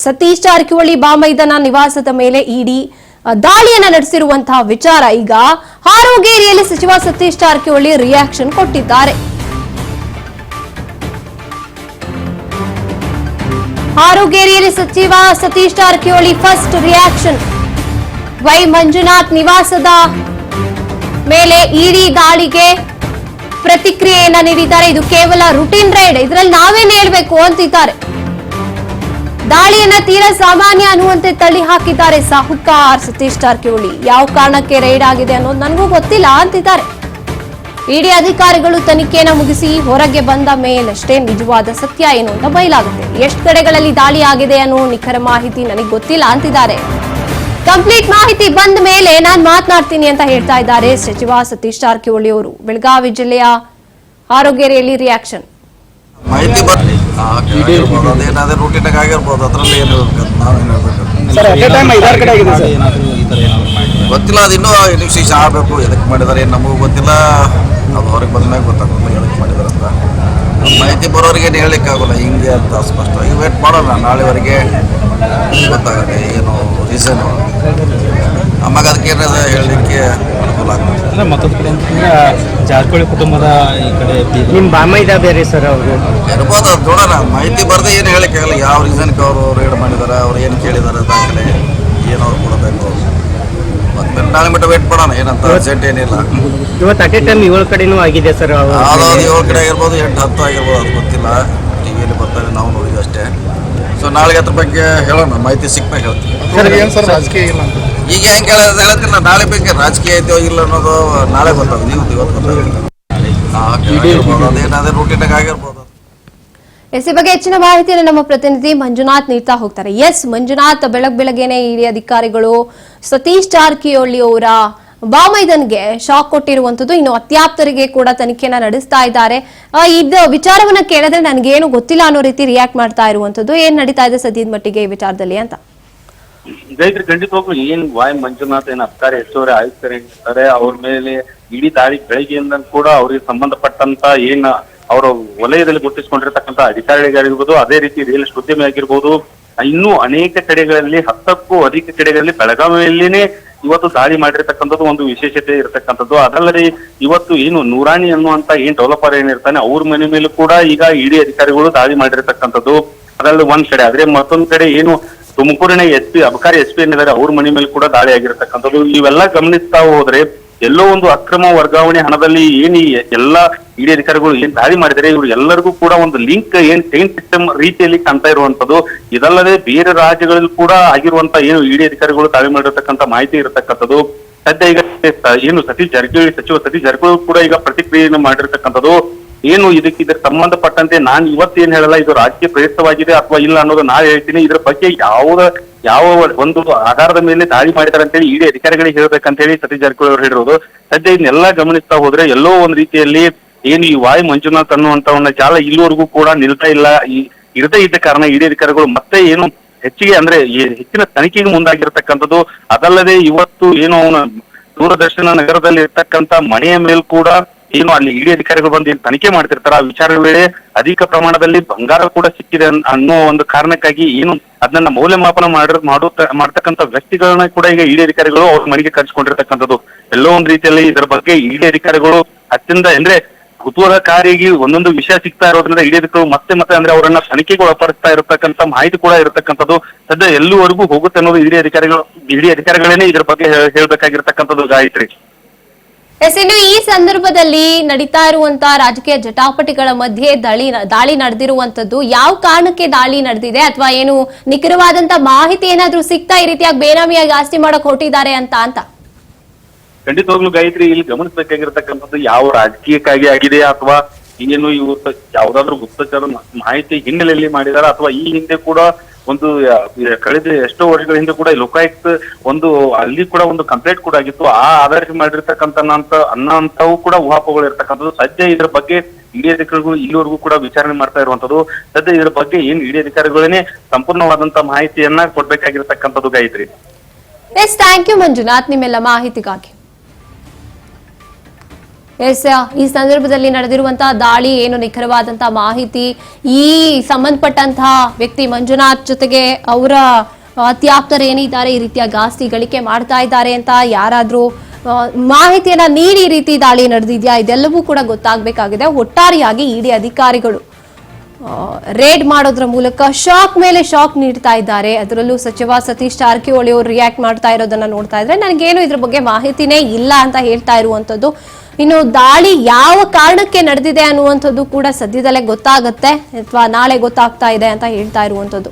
ಸತೀಶ್ ಜಾರಕಿಹೊಳಿ ಬಾಮೈದನ ನಿವಾಸದ ಮೇಲೆ ಇಡಿ ದಾಳಿಯನ್ನ ನಡೆಸಿರುವಂತಹ ವಿಚಾರ ಈಗ ಹಾರೋಗೇರಿಯಲ್ಲಿ ಸಚಿವ ಸತೀಶ್ ಜಾರಕಿಹೊಳಿ ರಿಯಾಕ್ಷನ್ ಕೊಟ್ಟಿದ್ದಾರೆ. ಹಾರೋಗೇರಿಯಲ್ಲಿ ಸಚಿವ Satish Jarkiholi first reaction. Y Manjunath ನಿವಾಸದ ಮೇಲೆ ಇಡಿ ದಾಳಿಗೆ ಪ್ರತಿಕ್ರಿಯೆಯನ್ನ ನೀಡಿದ್ದಾರೆ. ಇದು ಕೇವಲ ರುಟೀನ್ ರೈಡ್, ಇದರಲ್ಲಿ ನಾವೇನ್ ಹೇಳ್ಬೇಕು ಅಂತಿದ್ದಾರೆ. ದಾಳಿಯನ್ನ ತೀರಾ ಸಾಮಾನ್ಯ ಅನ್ನುವಂತೆ ತಳ್ಳಿ ಹಾಕಿದ್ದಾರೆ ಸಾಹುಕಾರ್ ಸತೀಶ್ ಜಾರಕಿಹೊಳಿ. ಯಾವ ಕಾರಣಕ್ಕೆ ರೈಡ್ ಆಗಿದೆ ಅನ್ನೋದು ನನಗೂ ಗೊತ್ತಿಲ್ಲ ಅಂತಿದ್ದಾರೆ. ಇಡಿ ಅಧಿಕಾರಿಗಳು ತನಿಖೆಯನ್ನು ಮುಗಿಸಿ ಹೊರಗೆ ಬಂದ ಮೇಲಷ್ಟೇ ನಿಜವಾದ ಸತ್ಯ ಏನು ಅಂತ ಬಯಲಾಗುತ್ತೆ. ಎಷ್ಟು ಕಡೆಗಳಲ್ಲಿ ದಾಳಿ ಆಗಿದೆ ಅನ್ನೋ ನಿಖರ ಮಾಹಿತಿ ನನಗೆ ಗೊತ್ತಿಲ್ಲ ಅಂತಿದ್ದಾರೆ. ಕಂಪ್ಲೀಟ್ ಮಾಹಿತಿ ಬಂದ ಮೇಲೆ ನಾನು ಮಾತನಾಡ್ತೀನಿ ಅಂತ ಹೇಳ್ತಾ ಇದ್ದಾರೆ ಸಚಿವ ಸತೀಶ್ ಜಾರಕಿಹೊಳಿ ಅವರು. ಬೆಳಗಾವಿ ಜಿಲ್ಲೆಯ ಹಾರೋಗೇರಿಯಲ್ಲಿ ರಿಯಾಕ್ಷನ್. ಮಾಹಿತಿ ಬರ್ಲಿ ಅದೇನಾದ್ರೂ ರೂಟೀನಾಗ ಆಗಿರ್ಬೋದು, ಅದ್ರಲ್ಲಿ ಏನು ಗೊತ್ತಿಲ್ಲ. ಅದು ಇನ್ನೂ ಇನ್ವೆಸ್ಟಿಗೇಷನ್ ಆಗಬೇಕು. ಎದಕ್ಕೆ ಮಾಡಿದಾರೆ ಏನು ನಮಗೂ ಗೊತ್ತಿಲ್ಲ. ಅದು ಹೊರಗೆ ಬಂದ್ಮೇಲೆ ಗೊತ್ತಾಗುತ್ತೆ ಎದಕ್ಕೆ ಮಾಡಿದಾರೆ ಅಂತ. ಮಾಹಿತಿ ಬರೋರಿಗೆ ಏನು ಹೇಳಲಿಕ್ಕೆ ಆಗೋಲ್ಲ ಹಿಂಗೆ ಅಂತ ಸ್ಪಷ್ಟವಾಗಿ. ವೇಟ್ ಮಾಡೋಣ, ನಾಳೆವರೆಗೆ ಗೊತ್ತಾಗುತ್ತೆ ಏನು ರೀಸನ್. ಆವಾಗ ಅದಕ್ಕೆ ಏನಾದ್ರು ಹೇಳಲಿಕ್ಕೆ ಅನುಕೂಲ ಆಗುತ್ತೆ. ಮತ್ತೊಂದು ಕಡೆ ಜಾರಕಿಹೊಳಿ ಕುಟುಂಬದ ಈ ಕಡೆ ನಿಮ್ಮ ಬಾಮೈದ ಬೇರೆ ಸರ್ ಅವರು ಇರ್ಬೋದು. ಅದು ನೋಡೋಣ, ಮಾಹಿತಿ ಬರದೆ ಏನು ಹೇಳಲಿಕ್ಕೆ ಆಗಲ್ಲ. ಯಾವ ರೀಸನ್ಗೆ ಅವರು ರೈಡ್ ಮಾಡಿದ್ದಾರೆ, ಅವ್ರು ಏನು ಕೇಳಿದ್ದಾರೆ ದಾಖಲೆ ಏನು ಅವ್ರು ಕೊಡಬೇಕು. ಮತ್ತೆ ನಾಳೆ ಮಟ್ಟ ವೇಟ್ ಮಾಡೋಣ, ಏನಂತ ಅರ್ಜೆಂಟ್ ಏನಿಲ್ಲ. ಇವತ್ತು ಅಟ್ ಎ ಟೈಮ್ 7 ಕಡೆನೂ ಆಗಿದೆ ಸರ್. ಯಾವ್ದು 7 ಕಡೆ ಆಗಿರ್ಬೋದು, 8-10 ಆಗಿರ್ಬೋದು, ಅದು ಗೊತ್ತಿಲ್ಲ. ಟಿವಿಯಲ್ಲಿ ಬರ್ತಾರೆ, ನಾವು ನೋಡಿದ್ವಿ ಅಷ್ಟೇ. ಸೊ ನಾಳೆಗೆ ಅದ್ರ ಬಗ್ಗೆ ಹೇಳೋಣ, ಮಾಹಿತಿ ಸಿಕ್ಕಾಗ ಹೇಳ್ತೀವಿ. ರಾಜಕೀಯ ಇಲ್ಲ ಈಗ ಹೆಂಗೆ ಹೇಳ್ತಿಲ್ಲ, ನಾಳೆ ಬಗ್ಗೆ ರಾಜಕೀಯ ಐತೋ ಇಲ್ಲ ಅನ್ನೋದು ನಾಳೆ ಗೊತ್ತಾಗುತ್ತೆ. ಇವತ್ತು ಗೊತ್ತಾಗುತ್ತೆ. ಅದೇನಾದ್ರೂ ರೂಟೀನಾಗ ಆಗಿರ್ಬೋದು. ಈ ಬಗ್ಗೆ ಹೆಚ್ಚಿನ ಮಾಹಿತಿಯನ್ನು ನಮ್ಮ ಪ್ರತಿನಿಧಿ ಮಂಜುನಾಥ್ ನೀಡ್ತಾ ಹೋಗ್ತಾರೆ. ಎಸ್ ಮಂಜುನಾಥ್, ಬೆಳಗ್ಗೆನೆ ಇಡಿ ಅಧಿಕಾರಿಗಳು ಸತೀಶ್ ಜಾರಕಿಹೊಳಿ ಅವರ ಬಾಮೈದನ್ಗೆ ಶಾಕ್ ಕೊಟ್ಟಿರುವಂತದ್ದು. ಇನ್ನು ಅತ್ಯಾಪ್ತರಿಗೆ ಕೂಡ ತನಿಖೆಯನ್ನ ನಡೆಸ್ತಾ ಇದ್ದಾರೆ. ಇದು ವಿಚಾರವನ್ನ ಕೇಳಿದ್ರೆ ನನ್ಗೇನು ಗೊತ್ತಿಲ್ಲ ಅನ್ನೋ ರೀತಿ ರಿಯಾಕ್ಟ್ ಮಾಡ್ತಾ ಇರುವಂತದ್ದು. ಏನ್ ನಡೀತಾ ಇದೆ ಸದ್ಯದ ಮಟ್ಟಿಗೆ ಈ ವಿಚಾರದಲ್ಲಿ ಅಂತ? ರೈತರು ಖಂಡಿತವಾಗ್ಲೂ ಏನ್ ವಾಯ್ ಮಂಜುನಾಥ್ ಏನ್ ಅಬ್ಕಾರಿ ಹೆಚ್ಚುವರಿ ಆಯುಕ್ತರಿರ್ತಾರೆ, ಅವ್ರ ಮೇಲೆ ಇಡೀ ದಾಳಿ ಬೆಳಗ್ಗೆಯಿಂದ ಕೂಡ ಅವ್ರಿಗೆ ಸಂಬಂಧಪಟ್ಟಂತ ಏನ್ ಅವರ ವಲಯದಲ್ಲಿ ಗುರುತಿಸಿಕೊಂಡಿರ್ತಕ್ಕಂಥ ಅಧಿಕಾರಿಗಳಿರ್ಬೋದು, ಅದೇ ರೀತಿ ರಿಯಲ್ ಎಸ್ಟೇಟ್ ಉದ್ಯಮಿ ಆಗಿರ್ಬೋದು, ಇನ್ನೂ ಅನೇಕ ಕಡೆಗಳಲ್ಲಿ 10ಕ್ಕೂ ಅಧಿಕ ಕಡೆಗಳಲ್ಲಿ ಬೆಳಗಾವಿಯಲ್ಲಿನೇ ಇವತ್ತು ದಾಳಿ ಮಾಡಿರ್ತಕ್ಕಂಥದ್ದು ಒಂದು ವಿಶೇಷತೆ ಇರತಕ್ಕಂಥದ್ದು. ಅದಲ್ಲದೆ ಇವತ್ತು ಏನು ನೂರಾಣಿ ಅನ್ನುವಂತ ಏನ್ ಡೆವಲಪರ್ ಏನಿರ್ತಾನೆ ಅವ್ರ ಮನೆ ಮೇಲೂ ಕೂಡ ಈಗ ಇಡಿ ಅಧಿಕಾರಿಗಳು ದಾಳಿ ಮಾಡಿರ್ತಕ್ಕಂಥದ್ದು. ಅದರಲ್ಲಿ ಒಂದ್ ಕಡೆ, ಆದ್ರೆ ಮತ್ತೊಂದ್ ಕಡೆ ಏನು ತುಮಕೂರಿನ ಅಬಕಾರಿ ಎಸ್ ಪಿ ಏನಿದ್ದಾರೆ ಅವ್ರ ಮನೆ ಮೇಲೆ ಕೂಡ ದಾಳಿ ಆಗಿರ್ತಕ್ಕಂಥದ್ದು. ಇವೆಲ್ಲ ಗಮನಿಸ್ತಾ ಹೋದ್ರೆ ಎಲ್ಲೋ ಒಂದು ಅಕ್ರಮ ವರ್ಗಾವಣೆ ಹಣದಲ್ಲಿ ಏನ್ ಎಲ್ಲಾ ಇಡಿ ಅಧಿಕಾರಿಗಳು ಏನ್ ದಾಳಿ ಮಾಡಿದರೆ ಇವ್ರು ಎಲ್ಲರಿಗೂ ಕೂಡ ಒಂದು ಲಿಂಕ್ ಏನ್ ಚೈನ್ ಸಿಸ್ಟಮ್ ರೀತಿಯಲ್ಲಿ ಕಾಣ್ತಾ ಇರುವಂತದ್ದು. ಇದಲ್ಲದೆ ಬೇರೆ ರಾಜ್ಯಗಳಲ್ಲಿ ಕೂಡ ಆಗಿರುವಂತ ಏನು ಇಡಿ ಅಧಿಕಾರಿಗಳು ದಾಳಿ ಮಾಡಿರ್ತಕ್ಕಂಥ ಮಾಹಿತಿ ಇರತಕ್ಕಂಥದ್ದು. ಸದ್ಯ ಈಗ ಏನು ಸಚಿವ ಸತೀಶ್ ಜಾರಕಿಹೊಳಿ ಕೂಡ ಈಗ ಪ್ರತಿಕ್ರಿಯೆಯನ್ನು ಮಾಡಿರ್ತಕ್ಕಂಥದ್ದು. ಏನು ಇದಕ್ಕೆ ಸಂಬಂಧಪಟ್ಟಂತೆ ನಾನು ಇವತ್ತೇನ್ ಹೇಳಲ್ಲ, ಇದು ರಾಜಕೀಯ ಪ್ರೇರಿತವಾಗಿದೆ ಅಥವಾ ಇಲ್ಲ ಅನ್ನೋದು ನಾಳೆ ಹೇಳ್ತೀನಿ. ಇದ್ರ ಬಗ್ಗೆ ಯಾವ ಒಂದು ಆಧಾರದ ಮೇಲೆ ದಾಳಿ ಮಾಡಿದ್ದಾರೆ ಅಂತೇಳಿ ಇಡಿ ಅಧಿಕಾರಿಗಳಿಗೆ ಹೇಳ್ಬೇಕಂತ ಹೇಳಿ ಸತೀಶ್ ಜಾರಕಿಹೊಳಿ ಅವರು ಹೇಳಿರೋದು. ಸದ್ಯ ಇದನ್ನೆಲ್ಲ ಗಮನಿಸ್ತಾ ಹೋದ್ರೆ ಎಲ್ಲೋ ಒಂದ್ ರೀತಿಯಲ್ಲಿ ಏನು ಈ ವಾಯ್ ಮಂಜುನಾಥ್ ಅನ್ನುವಂತವನ್ನ ಜಾಲ ಇಲ್ಲಿವರೆಗೂ ಕೂಡ ನಿಲ್ತಾ ಇಲ್ಲ. ಇರದೇ ಇದ್ದ ಕಾರಣ ಇಡಿ ಅಧಿಕಾರಿಗಳು ಮತ್ತೆ ಏನು ಹೆಚ್ಚಿಗೆ ಅಂದ್ರೆ ಹೆಚ್ಚಿನ ತನಿಖೆಗೆ ಮುಂದಾಗಿರ್ತಕ್ಕಂಥದ್ದು. ಅದಲ್ಲದೆ ಇವತ್ತು ಏನು ಅವನ ದೂರದರ್ಶನ ನಗರದಲ್ಲಿ ಇರ್ತಕ್ಕಂಥ ಮನೆಯ ಮೇಲ್ ಕೂಡ ಏನು ಅಲ್ಲಿ ಇಡಿ ಅಧಿಕಾರಿಗಳು ಬಂದು ಏನ್ ತನಿಖೆ ಮಾಡ್ತಿರ್ತಾರ, ಆ ವಿಚಾರದ ವೇಳೆ ಅಧಿಕ ಪ್ರಮಾಣದಲ್ಲಿ ಬಂಗಾರ ಕೂಡ ಸಿಕ್ಕಿದೆ ಅನ್ನೋ ಒಂದು ಕಾರಣಕ್ಕಾಗಿ ಏನು ಅದನ್ನ ಮೌಲ್ಯಮಾಪನ ಮಾಡ್ತಕ್ಕಂಥ ವ್ಯಕ್ತಿಗಳನ್ನ ಕೂಡ ಈಗ ಇಡಿ ಅಧಿಕಾರಿಗಳು ಅವ್ರ ಮನೆಗೆ ಕರೆಸಿಕೊಂಡಿರ್ತಕ್ಕಂಥದ್ದು. ಎಲ್ಲೋ ಒಂದ್ ರೀತಿಯಲ್ಲಿ ಇದರ ಬಗ್ಗೆ ಇಡಿ ಅಧಿಕಾರಿಗಳು ಅತ್ಯಂತ ಅಂದ್ರೆ ಕುತೂಹಲಕಾರಿಯಾಗಿ ಒಂದೊಂದು ವಿಷಯ ಸಿಗ್ತಾ ಇರೋದ್ರಿಂದ ಇಡಿ ಅಧಿಕಾರಿಗಳು ಮತ್ತೆ ಅಂದ್ರೆ ಅವರನ್ನ ತನಿಖೆಗೆ ಒಳಪಡಿಸ್ತಾ ಇರತಕ್ಕಂಥ ಮಾಹಿತಿ ಕೂಡ ಇರತಕ್ಕಂಥದ್ದು. ಸದ್ಯ ಎಲ್ಲಿವರೆಗೂ ಹೋಗುತ್ತೆ ಅನ್ನೋದು ಇಡಿ ಅಧಿಕಾರಿಗಳೇನೆ ಇದ್ರ ಬಗ್ಗೆ ಹೇಳ್ಬೇಕಾಗಿರ್ತಕ್ಕಂಥದ್ದು. ಗಾಯತ್ರಿ, ಇನ್ನು ಈ ಸಂದರ್ಭದಲ್ಲಿ ನಡೀತಾ ಇರುವಂತಹ ರಾಜಕೀಯ ಜಟಾಪಟಿಗಳ ಮಧ್ಯೆ ದಾಳಿ ನಡೆದಿರುವಂತದ್ದು ಯಾವ ಕಾರಣಕ್ಕೆ ದಾಳಿ ನಡೆದಿದೆ ಅಥವಾ ಏನು ನಿಖರವಾದಂತ ಮಾಹಿತಿ ಏನಾದ್ರೂ ಸಿಗ್ತಾ ಈ ರೀತಿಯಾಗಿ ಬೇನಾಮಿಯಾಗಿ ಆಸ್ತಿ ಮಾಡಕ್ ಹೊರಟಿದ್ದಾರೆ ಅಂತ? ಖಂಡಿತವಾಗ್ಲೂ ಗಾಯತ್ರಿ, ಇಲ್ಲಿ ಗಮನಿಸಬೇಕಾಗಿರ್ತಕ್ಕಂಥದ್ದು ಯಾವ ರಾಜಕೀಯಕ್ಕಾಗಿ ಆಗಿದೆ ಅಥವಾ ಏನು ಇವರು ಯಾವ್ದಾದ್ರು ಗುಪ್ತಚರ ಮಾಹಿತಿ ಹಿನ್ನೆಲೆಯಲ್ಲಿ ಮಾಡಿದಾರ ಅಥವಾ ಈ ಹಿಂದೆ ಕೂಡ ಒಂದು ಕಳೆದ ಎಷ್ಟೋ ವರ್ಷಗಳ ಹಿಂದೆ ಕೂಡ ಲೋಕಾಯುಕ್ತ ಅಲ್ಲಿ ಕೂಡ ಒಂದು ಕಂಪ್ಲೇಂಟ್ ಕೂಡ ಆಗಿತ್ತು. ಆ ಆಧಾರಿತ ಅನ್ನೋಂಥವು ಕೂಡ ಊಹಾಪೋಹಗಳು ಇರ್ತಕ್ಕಂಥದ್ದು. ಸದ್ಯ ಇದ್ರ ಬಗ್ಗೆ ಇಡಿ ಅಧಿಕಾರಿಗಳು ಇಲ್ಲಿವರೆಗೂ ಕೂಡ ವಿಚಾರಣೆ ಮಾಡ್ತಾ ಇರುವಂತದ್ದು. ಸದ್ಯ ಇದ್ರ ಬಗ್ಗೆ ಏನ್ ಇಡಿ ಅಧಿಕಾರಿಗಳೇನೆ ಸಂಪೂರ್ಣವಾದಂತ ಮಾಹಿತಿಯನ್ನ ಕೊಡ್ಬೇಕಾಗಿರ್ತಕ್ಕಂಥದ್ದು. ಗಾಯತ್ರಿ, ಥ್ಯಾಂಕ್ ಯು ಮಂಜುನಾಥ್ ನಿಮ್ಮೆಲ್ಲ ಮಾಹಿತಿಗಾಗಿ. ಎಸ್, ಈ ಸಂದರ್ಭದಲ್ಲಿ ನಡೆದಿರುವಂತಹ ದಾಳಿ ಏನು ನಿಖರವಾದಂತಹ ಮಾಹಿತಿ, ಈ ಸಂಬಂಧಪಟ್ಟಂತಹ ವ್ಯಕ್ತಿ ಮಂಜುನಾಥ್ ಜೊತೆಗೆ ಅವರ ಅತ್ಯಾಪ್ತರು ಏನಿದ್ದಾರೆ ಈ ರೀತಿಯ ಆಸ್ತಿ ಗಳಿಕೆ ಮಾಡ್ತಾ ಇದ್ದಾರೆ ಅಂತ ಯಾರಾದ್ರೂ ಮಾಹಿತಿಯನ್ನ ನೀಡಿ ಈ ರೀತಿ ದಾಳಿ ನಡೆದಿದ್ಯಾ, ಇದೆಲ್ಲವೂ ಕೂಡ ಗೊತ್ತಾಗಬೇಕಾಗಿದೆ. ಒಟ್ಟಾರೆಯಾಗಿ ಇಡಿ ಅಧಿಕಾರಿಗಳು ರೇಡ್ ಮಾಡೋದ್ರ ಮೂಲಕ ಶಾಕ್ ಮೇಲೆ ಶಾಕ್ ನೀಡ್ತಾ ಇದ್ದಾರೆ. ಅದರಲ್ಲೂ ಸಚಿವ ಸತೀಶ್ ಜಾರಕಿಹೊಳಿ ಅವರು ರಿಯಾಕ್ಟ್ ಮಾಡ್ತಾ ಇರೋದನ್ನ ನೋಡ್ತಾ ಇದ್ರೆ ನನಗೇನು ಇದ್ರ ಬಗ್ಗೆ ಮಾಹಿತಿನೇ ಇಲ್ಲ ಅಂತ ಹೇಳ್ತಾ ಇರುವಂತದ್ದು. ಇನ್ನು ದಾಳಿ ಯಾವ ಕಾರಣಕ್ಕೆ ನಡೆದಿದೆ ಅನ್ನುವಂಥದ್ದು ಕೂಡ ಸದ್ಯದಲ್ಲೇ ಗೊತ್ತಾಗುತ್ತೆ ಅಥವಾ ನಾಳೆ ಗೊತ್ತಾಗ್ತಾ ಇದೆ ಅಂತ ಹೇಳ್ತಾ ಇರುವಂತದ್ದು.